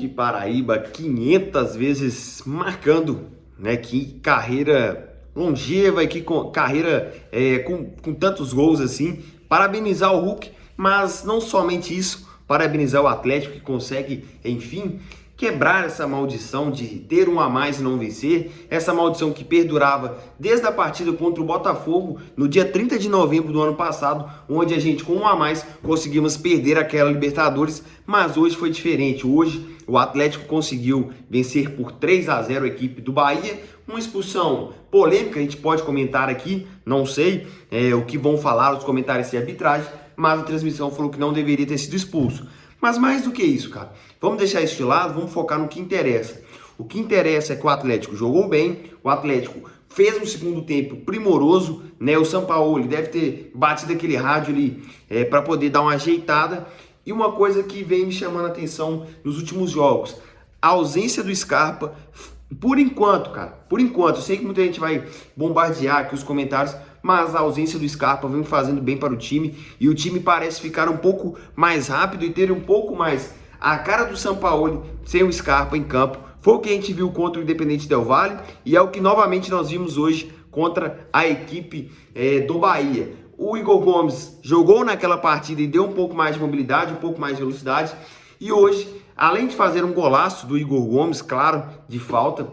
Hulk Paraíba 500 vezes marcando, né? Que carreira longeva e que carreira com tantos gols assim. Parabenizar o Hulk, mas não somente isso, parabenizar o Atlético que consegue, enfim, quebrar essa maldição de ter um a mais e não vencer, essa maldição que perdurava desde a partida contra o Botafogo no dia 30 de novembro do ano passado, onde a gente com um a mais conseguimos perder aquela Libertadores, mas hoje foi diferente. Hoje o Atlético conseguiu vencer por 3-0 a equipe do Bahia, uma expulsão polêmica, a gente pode comentar aqui, não sei o que vão falar os comentários de arbitragem, mas a transmissão falou que não deveria ter sido expulso. Mas mais do que isso, cara, vamos deixar isso de lado, vamos focar no que interessa. O que interessa é que o Atlético jogou bem, o Atlético fez um segundo tempo primoroso, né? O Sampaoli deve ter batido aquele rádio ali para poder dar uma ajeitada. E uma coisa que vem me chamando a atenção nos últimos jogos, a ausência do Scarpa, por enquanto, cara, por enquanto, eu sei que muita gente vai bombardear aqui os comentários, mas a ausência do Scarpa vem fazendo bem para o time e o time parece ficar um pouco mais rápido e ter um pouco mais a cara do Sampaoli sem o Scarpa em campo. Foi o que a gente viu contra o Independente Del Valle e é o que novamente nós vimos hoje contra a equipe do Bahia. O Igor Gomes jogou naquela partida e deu um pouco mais de mobilidade, um pouco mais de velocidade e hoje, além de fazer um golaço do Igor Gomes, claro, de falta,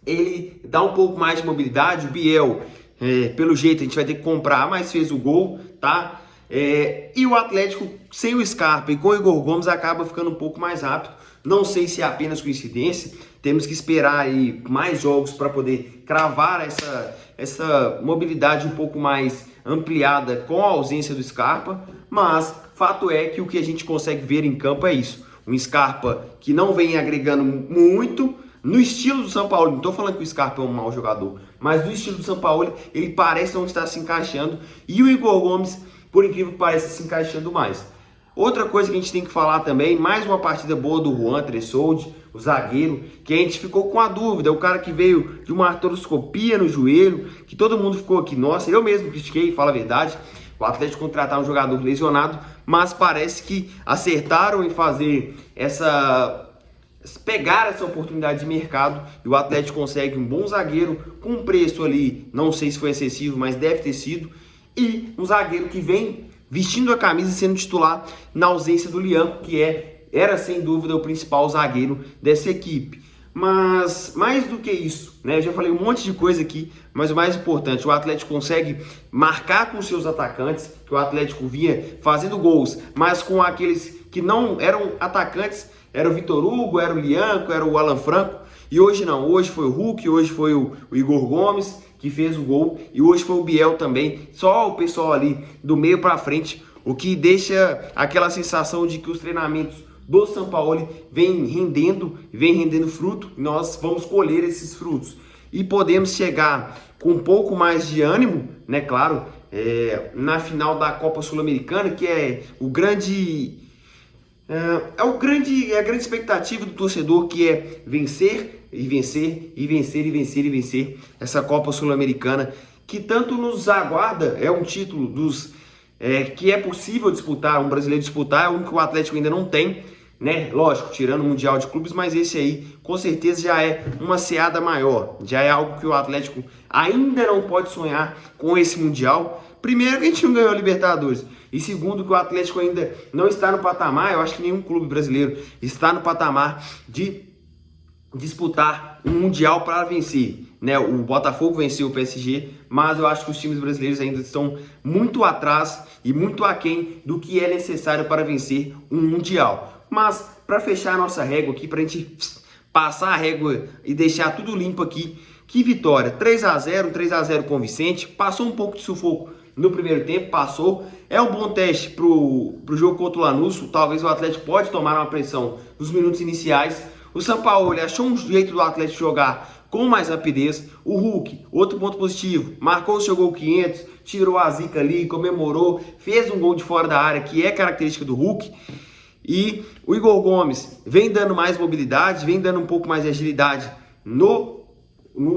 ele dá um pouco mais de mobilidade. O Biel, pelo jeito, a gente vai ter que comprar, mas fez o gol, tá? E o Atlético, sem o Scarpa e com o Igor Gomes, acaba ficando um pouco mais rápido. Não sei se é apenas coincidência, temos que esperar aí mais jogos para poder cravar essa mobilidade um pouco mais ampliada com a ausência do Scarpa, mas fato é que o que a gente consegue ver em campo é isso. Um Scarpa que não vem agregando muito, no estilo do Sampaoli. Não estou falando que o Scarpa é um mau jogador, mas no estilo do Sampaoli ele parece não estar se encaixando e o Igor Gomes, por incrível que pareça, se encaixando mais. Outra coisa que a gente tem que falar também, mais uma partida boa do Juan Tressoldi, o zagueiro, que a gente ficou com a dúvida, o cara que veio de uma artroscopia no joelho, que todo mundo ficou aqui, nossa, eu mesmo critiquei, fala a verdade, o Atlético contratar um jogador lesionado, mas parece que acertaram em fazer pegar essa oportunidade de mercado e o Atlético consegue um bom zagueiro com um preço ali, não sei se foi excessivo, mas deve ter sido, e um zagueiro que vem vestindo a camisa e sendo titular na ausência do Lianco, que era sem dúvida o principal zagueiro dessa equipe. Mas mais do que isso, né? Eu já falei um monte de coisa aqui, mas o mais importante, o Atlético consegue marcar com seus atacantes, que o Atlético vinha fazendo gols, mas com aqueles que não eram atacantes, era o Vitor Hugo, era o Lianco, era o Alan Franco, e hoje não, hoje foi o Hulk, hoje foi o Igor Gomes, que fez o gol, e hoje foi o Biel também, só o pessoal ali do meio para frente, o que deixa aquela sensação de que os treinamentos do Sampaoli vem rendendo fruto, e nós vamos colher esses frutos, e podemos chegar com um pouco mais de ânimo, né, claro, na final da Copa Sul-Americana, que é a grande expectativa do torcedor, que é vencer e vencer e vencer e vencer e vencer essa Copa Sul-Americana, que tanto nos aguarda, é um título que é possível disputar, um brasileiro disputar, é um que o Atlético ainda não tem, né? Lógico, tirando o Mundial de Clubes, mas esse aí com certeza já é uma seada maior, já é algo que o Atlético ainda não pode sonhar com esse Mundial. Primeiro, que a gente não ganhou a Libertadores. E segundo, que o Atlético ainda não está no patamar, eu acho que nenhum clube brasileiro está no patamar de disputar um Mundial para vencer, né? O Botafogo venceu o PSG, mas eu acho que os times brasileiros ainda estão muito atrás e muito aquém do que é necessário para vencer um Mundial. Mas, para fechar a nossa régua aqui, para a gente passar a régua e deixar tudo limpo aqui, que vitória, 3-0 com o Vicente, passou um pouco de sufoco no primeiro tempo, passou, é um bom teste pro jogo contra o Lanús, talvez o Atlético pode tomar uma pressão nos minutos iniciais. O Sampaoli achou um jeito do Atlético jogar com mais rapidez. O Hulk, outro ponto positivo, marcou o seu gol 500, tirou a zica ali, comemorou, fez um gol de fora da área, que é característica do Hulk. E o Igor Gomes vem dando mais mobilidade, vem dando um pouco mais de agilidade no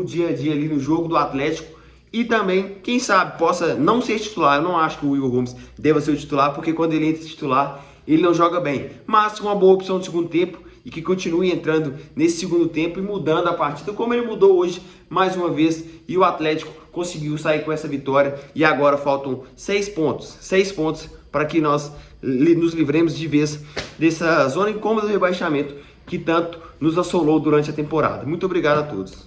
dia a dia ali no jogo do Atlético. E também, quem sabe, possa não ser titular. Eu não acho que o Igor Gomes deva ser o titular, porque quando ele entra titular, ele não joga bem. Mas com uma boa opção de segundo tempo, e que continue entrando nesse segundo tempo e mudando a partida, como ele mudou hoje mais uma vez, e o Atlético conseguiu sair com essa vitória e agora faltam 6 pontos para que nós nos livremos de vez dessa zona incômoda do rebaixamento que tanto nos assolou durante a temporada. Muito obrigado a todos.